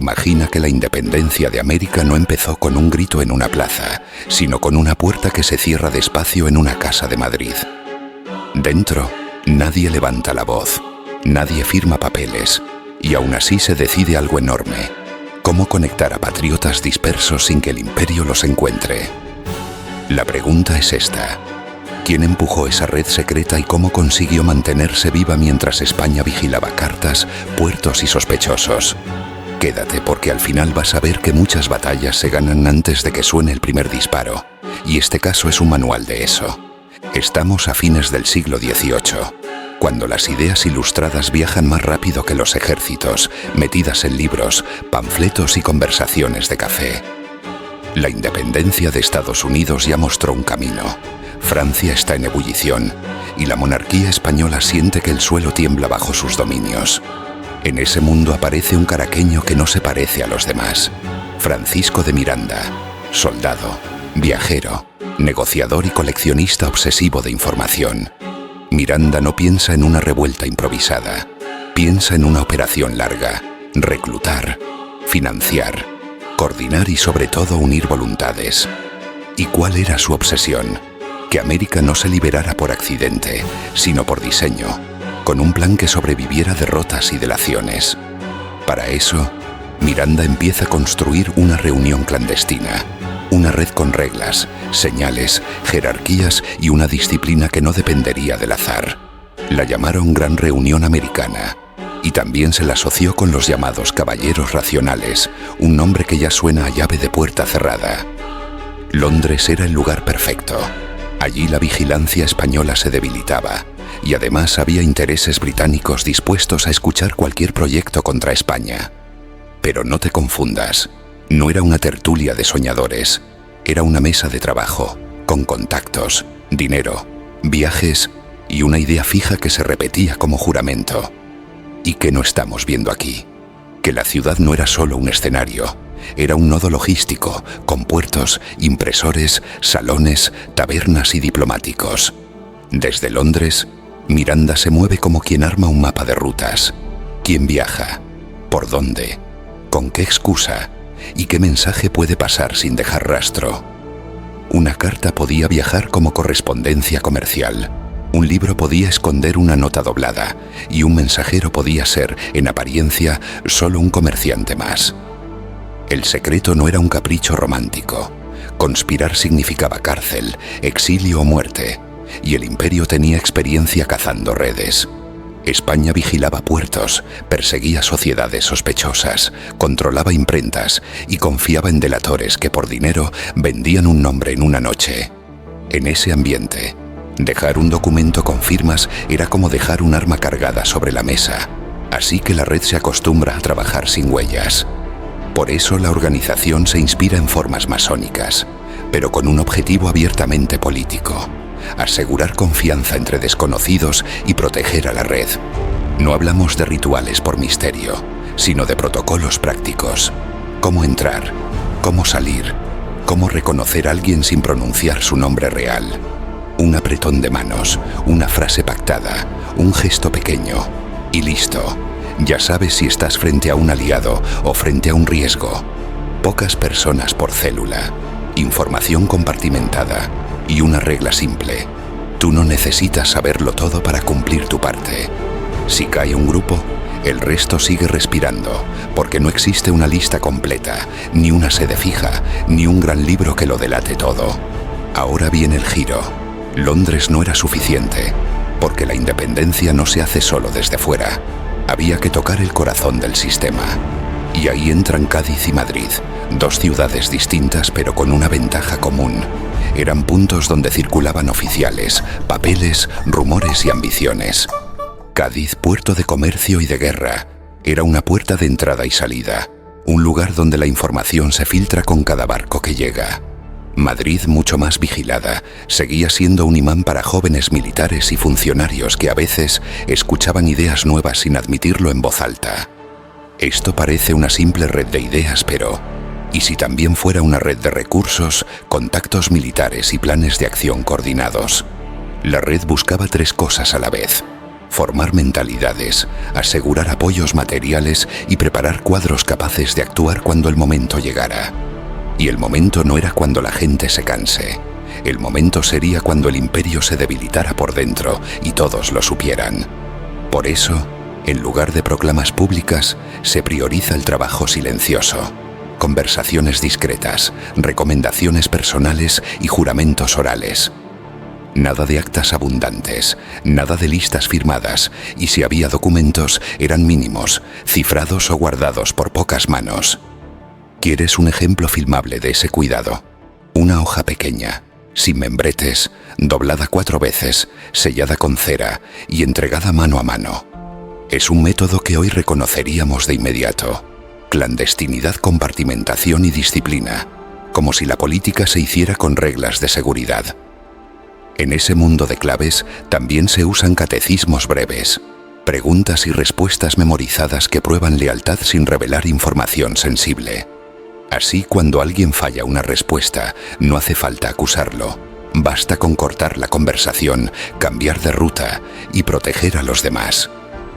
Imagina que la independencia de América no empezó con un grito en una plaza, sino con una puerta que se cierra despacio en una casa de Madrid. Dentro, nadie levanta la voz, nadie firma papeles, y aún así se decide algo enorme: cómo conectar a patriotas dispersos sin que el imperio los encuentre. La pregunta es esta: ¿quién empujó esa red secreta y cómo consiguió mantenerse viva mientras España vigilaba cartas, puertos y sospechosos? Quédate, porque al final vas a ver que muchas batallas se ganan antes de que suene el primer disparo, y este caso es un manual de eso. Estamos a fines del siglo XVIII, cuando las ideas ilustradas viajan más rápido que los ejércitos, metidas en libros, panfletos y conversaciones de café. La independencia de Estados Unidos ya mostró un camino. Francia está en ebullición, y la monarquía española siente que el suelo tiembla bajo sus dominios. En ese mundo aparece un caraqueño que no se parece a los demás: Francisco de Miranda, soldado, viajero, negociador y coleccionista obsesivo de información. Miranda no piensa en una revuelta improvisada, piensa en una operación larga: reclutar, financiar, coordinar y sobre todo unir voluntades. ¿Y cuál era su obsesión? Que América no se liberara por accidente, sino por diseño, con un plan que sobreviviera derrotas y delaciones. Para eso, Miranda empieza a construir una reunión clandestina, una red con reglas, señales, jerarquías y una disciplina que no dependería del azar. La llamaron Gran Reunión Americana, y también se la asoció con los llamados Caballeros Racionales, un nombre que ya suena a llave de puerta cerrada. Londres era el lugar perfecto. Allí la vigilancia española se debilitaba, y además había intereses británicos dispuestos a escuchar cualquier proyecto contra España. Pero no te confundas, no era una tertulia de soñadores, era una mesa de trabajo, con contactos, dinero, viajes y una idea fija que se repetía como juramento. ¿Y qué no estamos viendo aquí? Que la ciudad no era solo un escenario, era un nodo logístico, con puertos, impresores, salones, tabernas y diplomáticos. Desde Londres, Miranda se mueve como quien arma un mapa de rutas. ¿Quién viaja? ¿Por dónde? ¿Con qué excusa? ¿Y qué mensaje puede pasar sin dejar rastro? Una carta podía viajar como correspondencia comercial. Un libro podía esconder una nota doblada, y un mensajero podía ser, en apariencia, solo un comerciante más. El secreto no era un capricho romántico. Conspirar significaba cárcel, exilio o muerte, y el imperio tenía experiencia cazando redes. España vigilaba puertos, perseguía sociedades sospechosas, controlaba imprentas y confiaba en delatores que por dinero vendían un nombre en una noche. En ese ambiente, dejar un documento con firmas era como dejar un arma cargada sobre la mesa, así que la red se acostumbra a trabajar sin huellas. Por eso la organización se inspira en formas masónicas, pero con un objetivo abiertamente político: asegurar confianza entre desconocidos y proteger a la red. No hablamos de rituales por misterio, sino de protocolos prácticos: cómo entrar, cómo salir, cómo reconocer a alguien sin pronunciar su nombre real. Un apretón de manos, una frase pactada, un gesto pequeño, y listo. Ya sabes si estás frente a un aliado o frente a un riesgo. Pocas personas por célula, información compartimentada y una regla simple: tú no necesitas saberlo todo para cumplir tu parte. Si cae un grupo, el resto sigue respirando, porque no existe una lista completa, ni una sede fija, ni un gran libro que lo delate todo. Ahora viene el giro. Londres no era suficiente, porque la independencia no se hace solo desde fuera. Había que tocar el corazón del sistema. Y ahí entran Cádiz y Madrid, dos ciudades distintas pero con una ventaja común. Eran puntos donde circulaban oficiales, papeles, rumores y ambiciones. Cádiz, puerto de comercio y de guerra, era una puerta de entrada y salida, un lugar donde la información se filtra con cada barco que llega. Madrid, mucho más vigilada, seguía siendo un imán para jóvenes militares y funcionarios que a veces escuchaban ideas nuevas sin admitirlo en voz alta. Esto parece una simple red de ideas, pero ¿y si también fuera una red de recursos, contactos militares y planes de acción coordinados? La red buscaba tres cosas a la vez: formar mentalidades, asegurar apoyos materiales y preparar cuadros capaces de actuar cuando el momento llegara. Y el momento no era cuando la gente se canse. El momento sería cuando el imperio se debilitara por dentro y todos lo supieran. Por eso, en lugar de proclamas públicas, se prioriza el trabajo silencioso. Conversaciones discretas, recomendaciones personales y juramentos orales. Nada de actas abundantes, nada de listas firmadas, y si había documentos, eran mínimos, cifrados o guardados por pocas manos. ¿Quieres un ejemplo filmable de ese cuidado? Una hoja pequeña, sin membretes, doblada 4 veces, sellada con cera y entregada mano a mano. Es un método que hoy reconoceríamos de inmediato. Clandestinidad, compartimentación y disciplina, como si la política se hiciera con reglas de seguridad. En ese mundo de claves también se usan catecismos breves, preguntas y respuestas memorizadas que prueban lealtad sin revelar información sensible. Así, cuando alguien falla una respuesta, no hace falta acusarlo. Basta con cortar la conversación, cambiar de ruta y proteger a los demás.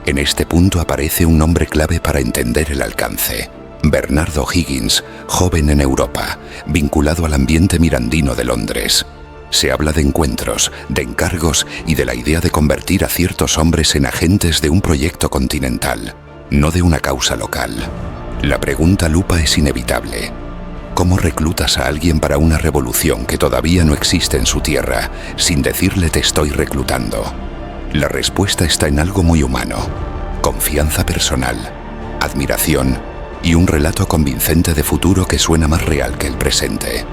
En este punto aparece un nombre clave para entender el alcance. Bernardo Higgins, joven en Europa, vinculado al ambiente mirandino de Londres. Se habla de encuentros, de encargos y de la idea de convertir a ciertos hombres en agentes de un proyecto continental, no de una causa local. La pregunta lupa es inevitable. ¿Cómo reclutas a alguien para una revolución que todavía no existe en su tierra, sin decirle te estoy reclutando? La respuesta está en algo muy humano: confianza personal, admiración y un relato convincente de futuro que suena más real que el presente.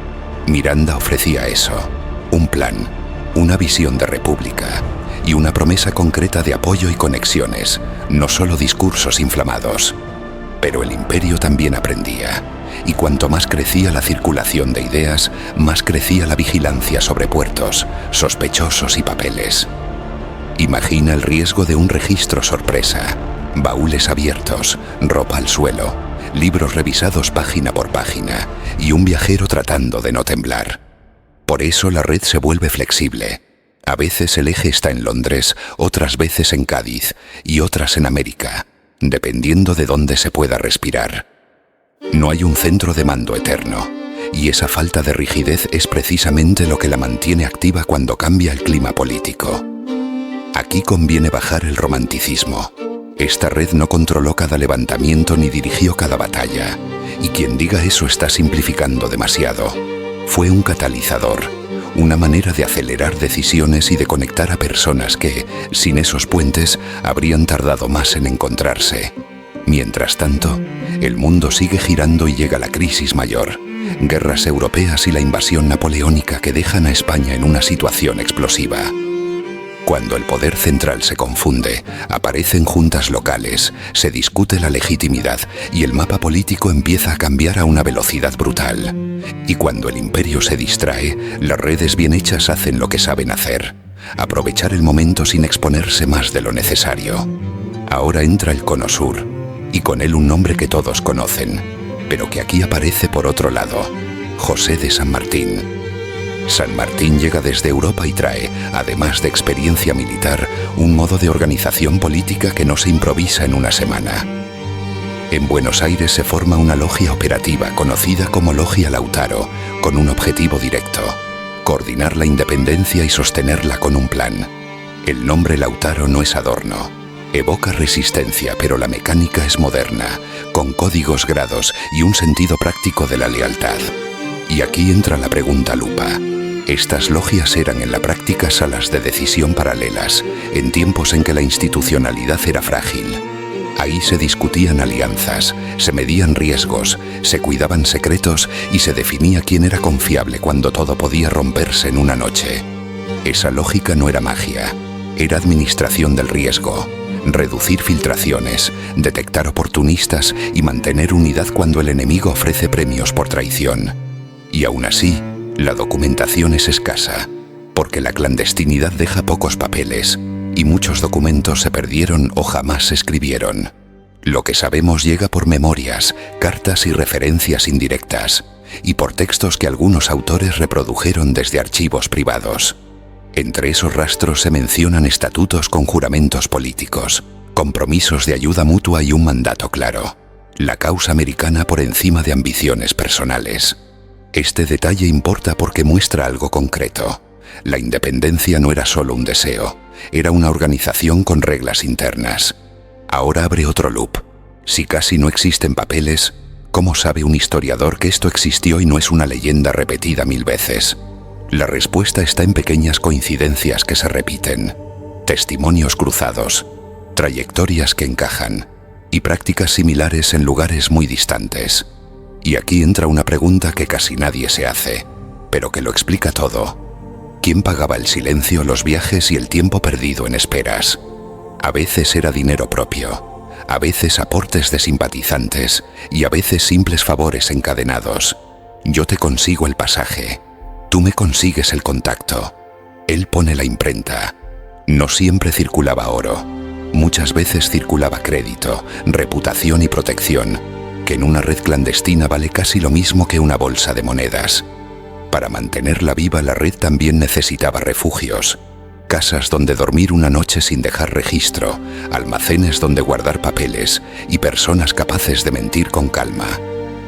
Miranda ofrecía eso: un plan, una visión de república y una promesa concreta de apoyo y conexiones, no solo discursos inflamados. Pero el imperio también aprendía, y cuanto más crecía la circulación de ideas, más crecía la vigilancia sobre puertos, sospechosos y papeles. Imagina el riesgo de un registro sorpresa: baúles abiertos, ropa al suelo, libros revisados página por página y un viajero tratando de no temblar. Por eso la red se vuelve flexible. A veces el eje está en Londres, otras veces en Cádiz y otras en América, dependiendo de dónde se pueda respirar. No hay un centro de mando eterno, y esa falta de rigidez es precisamente lo que la mantiene activa cuando cambia el clima político. Aquí conviene bajar el romanticismo. Esta red no controló cada levantamiento ni dirigió cada batalla, y quien diga eso está simplificando demasiado. Fue un catalizador, una manera de acelerar decisiones y de conectar a personas que, sin esos puentes, habrían tardado más en encontrarse. Mientras tanto, el mundo sigue girando y llega la crisis mayor: guerras europeas y la invasión napoleónica que dejan a España en una situación explosiva. Cuando el poder central se confunde, aparecen juntas locales, se discute la legitimidad y el mapa político empieza a cambiar a una velocidad brutal. Y cuando el imperio se distrae, las redes bien hechas hacen lo que saben hacer: aprovechar el momento sin exponerse más de lo necesario. Ahora entra el Cono Sur, y con él un nombre que todos conocen, pero que aquí aparece por otro lado: José de San Martín. San Martín llega desde Europa y trae, además de experiencia militar, un modo de organización política que no se improvisa en una semana. En Buenos Aires se forma una logia operativa conocida como Logia Lautaro, con un objetivo directo: coordinar la independencia y sostenerla con un plan. El nombre Lautaro no es adorno. Evoca resistencia, pero la mecánica es moderna, con códigos, grados y un sentido práctico de la lealtad. Y aquí entra la pregunta lupa. Estas logias eran en la práctica salas de decisión paralelas, en tiempos en que la institucionalidad era frágil. Ahí se discutían alianzas, se medían riesgos, se cuidaban secretos y se definía quién era confiable cuando todo podía romperse en una noche. Esa lógica no era magia, era administración del riesgo: reducir filtraciones, detectar oportunistas y mantener unidad cuando el enemigo ofrece premios por traición. Y aún así, la documentación es escasa, porque la clandestinidad deja pocos papeles, y muchos documentos se perdieron o jamás se escribieron. Lo que sabemos llega por memorias, cartas y referencias indirectas, y por textos que algunos autores reprodujeron desde archivos privados. Entre esos rastros se mencionan estatutos con juramentos políticos, compromisos de ayuda mutua y un mandato claro. La causa americana por encima de ambiciones personales. Este detalle importa porque muestra algo concreto. La independencia no era solo un deseo, era una organización con reglas internas. Ahora abre otro loop. Si casi no existen papeles, ¿cómo sabe un historiador que esto existió y no es una leyenda repetida 1000 veces? La respuesta está en pequeñas coincidencias que se repiten, testimonios cruzados, trayectorias que encajan y prácticas similares en lugares muy distantes. Y aquí entra una pregunta que casi nadie se hace, pero que lo explica todo. ¿Quién pagaba el silencio, los viajes y el tiempo perdido en esperas? A veces era dinero propio, a veces aportes de simpatizantes y a veces simples favores encadenados. Yo te consigo el pasaje, tú me consigues el contacto. Él pone la imprenta. No siempre circulaba oro, muchas veces circulaba crédito, reputación y protección, que en una red clandestina vale casi lo mismo que una bolsa de monedas. Para mantenerla viva, la red también necesitaba refugios, casas donde dormir una noche sin dejar registro, almacenes donde guardar papeles y personas capaces de mentir con calma.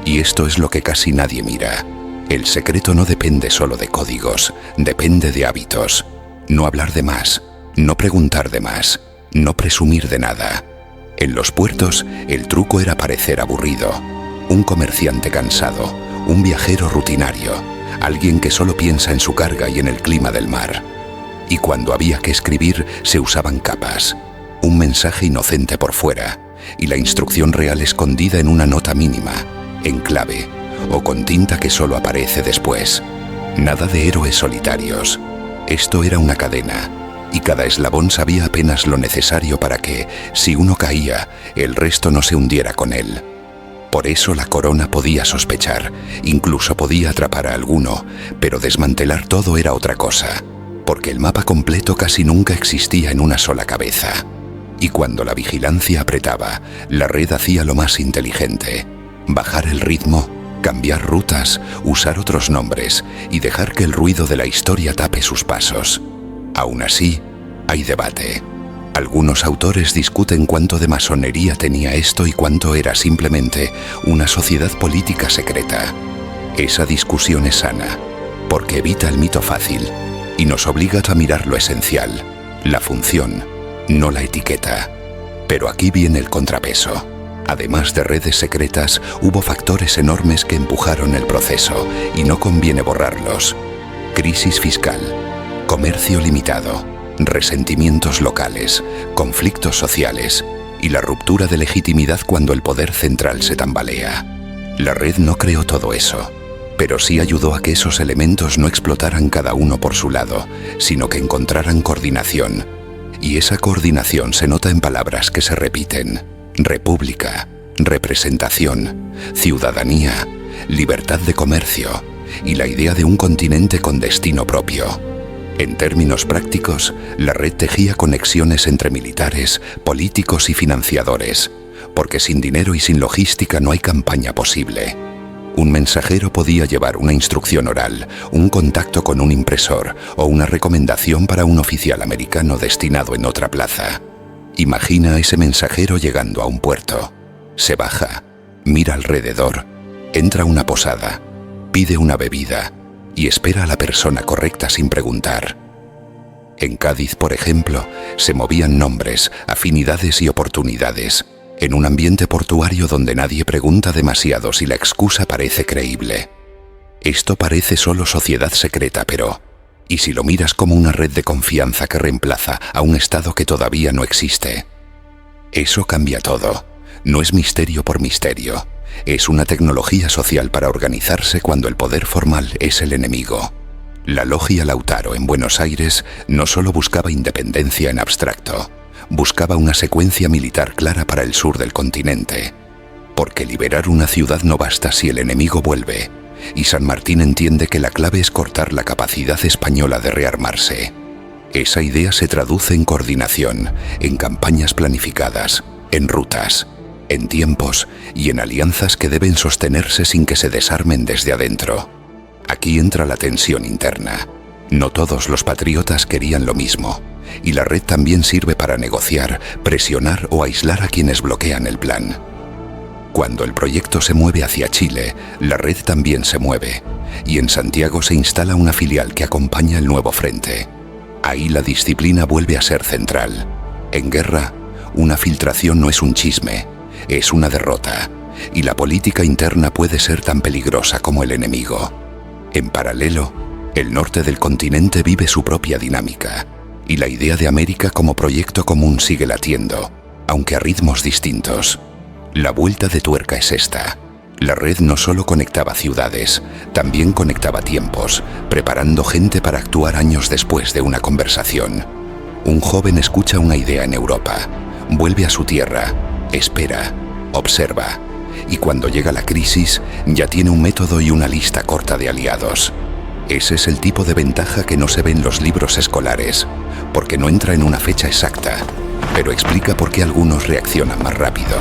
Y esto es lo que casi nadie mira. El secreto no depende solo de códigos, depende de hábitos. No hablar de más, no preguntar de más, no presumir de nada. En los puertos, el truco era parecer aburrido. Un comerciante cansado, un viajero rutinario, alguien que solo piensa en su carga y en el clima del mar. Y cuando había que escribir, se usaban capas. Un mensaje inocente por fuera y la instrucción real escondida en una nota mínima, en clave o con tinta que solo aparece después. Nada de héroes solitarios. Esto era una cadena y cada eslabón sabía apenas lo necesario para que, si uno caía, el resto no se hundiera con él. Por eso la corona podía sospechar, incluso podía atrapar a alguno, pero desmantelar todo era otra cosa, porque el mapa completo casi nunca existía en una sola cabeza. Y cuando la vigilancia apretaba, la red hacía lo más inteligente: bajar el ritmo, cambiar rutas, usar otros nombres y dejar que el ruido de la historia tape sus pasos. Aún así, hay debate. Algunos autores discuten cuánto de masonería tenía esto y cuánto era simplemente una sociedad política secreta. Esa discusión es sana, porque evita el mito fácil y nos obliga a mirar lo esencial, la función, no la etiqueta. Pero aquí viene el contrapeso. Además de redes secretas, hubo factores enormes que empujaron el proceso y no conviene borrarlos. Crisis fiscal, comercio limitado, resentimientos locales, conflictos sociales y la ruptura de legitimidad cuando el poder central se tambalea. La red no creó todo eso, pero sí ayudó a que esos elementos no explotaran cada uno por su lado, sino que encontraran coordinación. Y esa coordinación se nota en palabras que se repiten: república, representación, ciudadanía, libertad de comercio y la idea de un continente con destino propio. En términos prácticos, la red tejía conexiones entre militares, políticos y financiadores, porque sin dinero y sin logística no hay campaña posible. Un mensajero podía llevar una instrucción oral, un contacto con un impresor o una recomendación para un oficial americano destinado en otra plaza. Imagina a ese mensajero llegando a un puerto. Se baja, mira alrededor, entra a una posada, pide una bebida y espera a la persona correcta sin preguntar. En Cádiz, por ejemplo, se movían nombres, afinidades y oportunidades, en un ambiente portuario donde nadie pregunta demasiado si la excusa parece creíble. Esto parece solo sociedad secreta, pero ¿y si lo miras como una red de confianza que reemplaza a un estado que todavía no existe? Eso cambia todo. No es misterio por misterio. Es una tecnología social para organizarse cuando el poder formal es el enemigo. La Logia Lautaro en Buenos Aires no solo buscaba independencia en abstracto, buscaba una secuencia militar clara para el sur del continente. Porque liberar una ciudad no basta si el enemigo vuelve, y San Martín entiende que la clave es cortar la capacidad española de rearmarse. Esa idea se traduce en coordinación, en campañas planificadas, en rutas, en tiempos y en alianzas que deben sostenerse sin que se desarmen desde adentro. Aquí entra la tensión interna. No todos los patriotas querían lo mismo, y la red también sirve para negociar, presionar o aislar a quienes bloquean el plan. Cuando el proyecto se mueve hacia Chile, la red también se mueve, y en Santiago se instala una filial que acompaña el nuevo frente. Ahí la disciplina vuelve a ser central. En guerra, una filtración no es un chisme, es una derrota, y la política interna puede ser tan peligrosa como el enemigo. En paralelo, el norte del continente vive su propia dinámica, y la idea de América como proyecto común sigue latiendo, aunque a ritmos distintos. La vuelta de tuerca es esta. La red no solo conectaba ciudades, también conectaba tiempos, preparando gente para actuar años después de una conversación. Un joven escucha una idea en Europa, vuelve a su tierra, espera, observa, y cuando llega la crisis, ya tiene un método y una lista corta de aliados. Ese es el tipo de ventaja que no se ve en los libros escolares, porque no entra en una fecha exacta, pero explica por qué algunos reaccionan más rápido.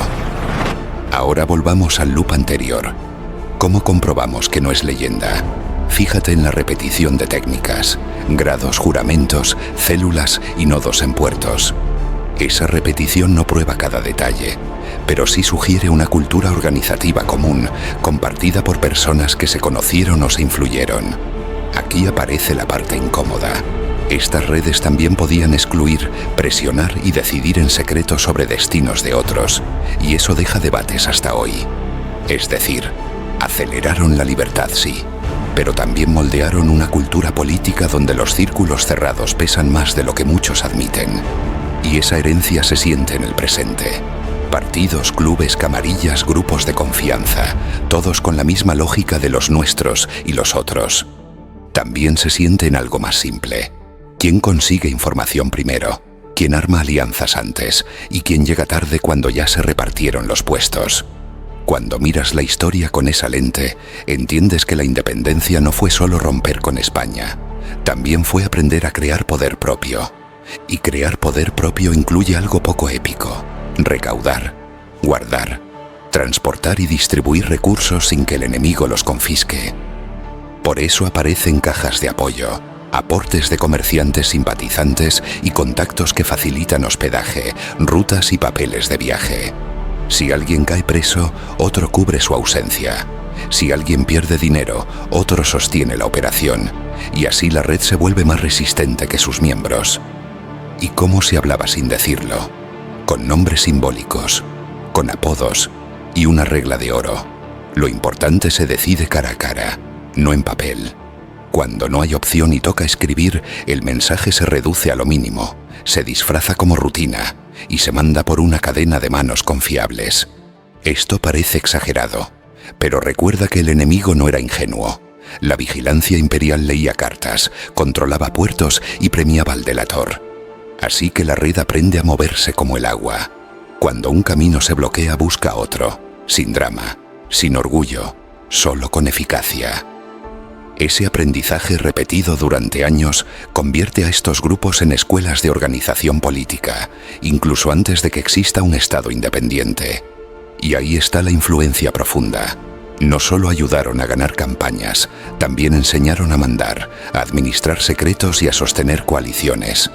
Ahora volvamos al loop anterior. ¿Cómo comprobamos que no es leyenda? Fíjate en la repetición de técnicas, grados, juramentos, células y nodos en puertos. Esa repetición no prueba cada detalle, pero sí sugiere una cultura organizativa común, compartida por personas que se conocieron o se influyeron. Aquí aparece la parte incómoda. Estas redes también podían excluir, presionar y decidir en secreto sobre destinos de otros, y eso deja debates hasta hoy. Es decir, aceleraron la libertad, sí, pero también moldearon una cultura política donde los círculos cerrados pesan más de lo que muchos admiten. Y esa herencia se siente en el presente. Partidos, clubes, camarillas, grupos de confianza, todos con la misma lógica de los nuestros y los otros. También se siente en algo más simple. ¿Quién consigue información primero? ¿Quién arma alianzas antes? ¿Y quién llega tarde cuando ya se repartieron los puestos? Cuando miras la historia con esa lente, entiendes que la independencia no fue solo romper con España. También fue aprender a crear poder propio. Y crear poder propio incluye algo poco épico: recaudar, guardar, transportar y distribuir recursos sin que el enemigo los confisque. Por eso aparecen cajas de apoyo, aportes de comerciantes simpatizantes y contactos que facilitan hospedaje, rutas y papeles de viaje. Si alguien cae preso, otro cubre su ausencia. Si alguien pierde dinero, otro sostiene la operación. Y así la red se vuelve más resistente que sus miembros. ¿Y cómo se hablaba sin decirlo? Con nombres simbólicos, con apodos y una regla de oro. Lo importante se decide cara a cara, no en papel. Cuando no hay opción y toca escribir, el mensaje se reduce a lo mínimo, se disfraza como rutina y se manda por una cadena de manos confiables. Esto parece exagerado, pero recuerda que el enemigo no era ingenuo. La vigilancia imperial leía cartas, controlaba puertos y premiaba al delator. Así que la red aprende a moverse como el agua. Cuando un camino se bloquea, busca otro, sin drama, sin orgullo, solo con eficacia. Ese aprendizaje repetido durante años convierte a estos grupos en escuelas de organización política, incluso antes de que exista un Estado independiente. Y ahí está la influencia profunda. No solo ayudaron a ganar campañas, también enseñaron a mandar, a administrar secretos y a sostener coaliciones.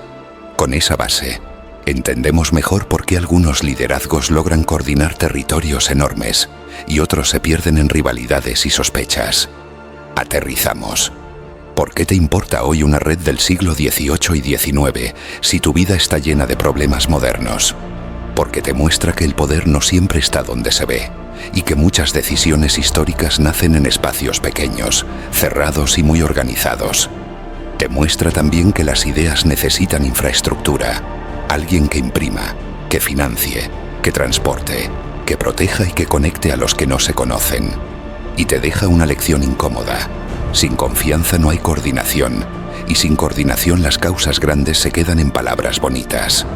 Con esa base, entendemos mejor por qué algunos liderazgos logran coordinar territorios enormes y otros se pierden en rivalidades y sospechas. Aterrizamos. ¿Por qué te importa hoy una red del siglo XVIII y XIX si tu vida está llena de problemas modernos? Porque te muestra que el poder no siempre está donde se ve y que muchas decisiones históricas nacen en espacios pequeños, cerrados y muy organizados. Te muestra también que las ideas necesitan infraestructura, alguien que imprima, que financie, que transporte, que proteja y que conecte a los que no se conocen. Y te deja una lección incómoda. Sin confianza no hay coordinación, y sin coordinación las causas grandes se quedan en palabras bonitas.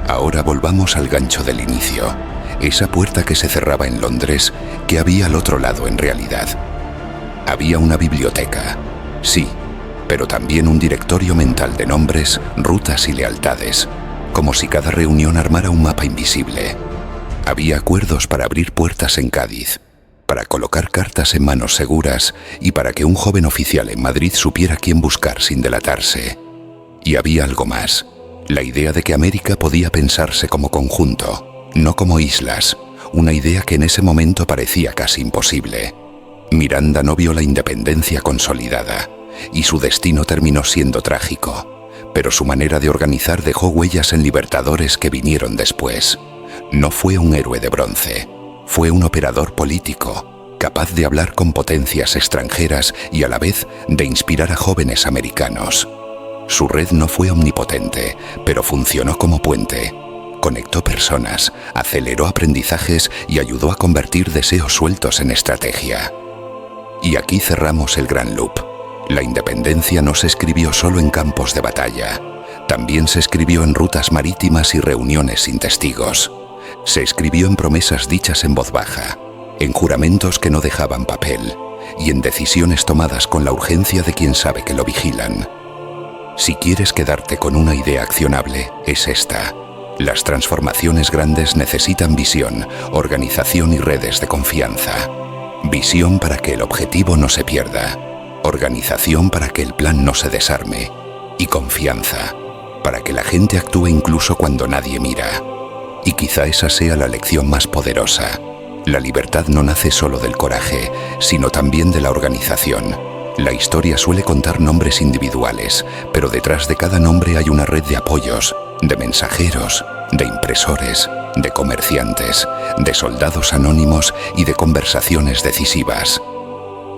Ahora volvamos al gancho del inicio, esa puerta que se cerraba en Londres, que había al otro lado en realidad. Había una biblioteca, sí, pero también un directorio mental de nombres, rutas y lealtades, como si cada reunión armara un mapa invisible. Había acuerdos para abrir puertas en Cádiz, para colocar cartas en manos seguras y para que un joven oficial en Madrid supiera quién buscar sin delatarse. Y había algo más, la idea de que América podía pensarse como conjunto, no como islas, una idea que en ese momento parecía casi imposible. Miranda no vio la independencia consolidada, y su destino terminó siendo trágico, pero su manera de organizar dejó huellas en libertadores que vinieron después. No fue un héroe de bronce, fue un operador político, capaz de hablar con potencias extranjeras y a la vez de inspirar a jóvenes americanos. Su red no fue omnipotente, pero funcionó como puente. Conectó personas, aceleró aprendizajes y ayudó a convertir deseos sueltos en estrategia. Y aquí cerramos el gran loop. La independencia no se escribió solo en campos de batalla. También se escribió en rutas marítimas y reuniones sin testigos. Se escribió en promesas dichas en voz baja, en juramentos que no dejaban papel y en decisiones tomadas con la urgencia de quien sabe que lo vigilan. Si quieres quedarte con una idea accionable, es esta. Las transformaciones grandes necesitan visión, organización y redes de confianza. Visión para que el objetivo no se pierda, organización para que el plan no se desarme y confianza para que la gente actúe incluso cuando nadie mira. Y quizá esa sea la lección más poderosa. La libertad no nace solo del coraje, sino también de la organización. La historia suele contar nombres individuales, pero detrás de cada nombre hay una red de apoyos, de mensajeros, de impresores, de comerciantes, de soldados anónimos y de conversaciones decisivas.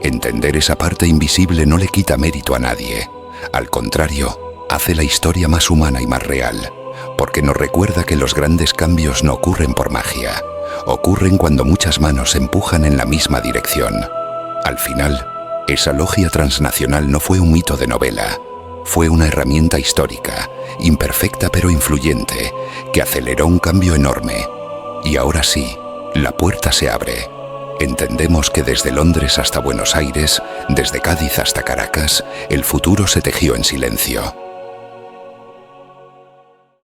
Entender esa parte invisible no le quita mérito a nadie. Al contrario, hace la historia más humana y más real, porque nos recuerda que los grandes cambios no ocurren por magia, ocurren cuando muchas manos empujan en la misma dirección. Al final, esa logia transnacional no fue un mito de novela, fue una herramienta histórica, imperfecta pero influyente, que aceleró un cambio enorme. Y ahora sí, la puerta se abre. Entendemos que desde Londres hasta Buenos Aires, desde Cádiz hasta Caracas, el futuro se tejió en silencio.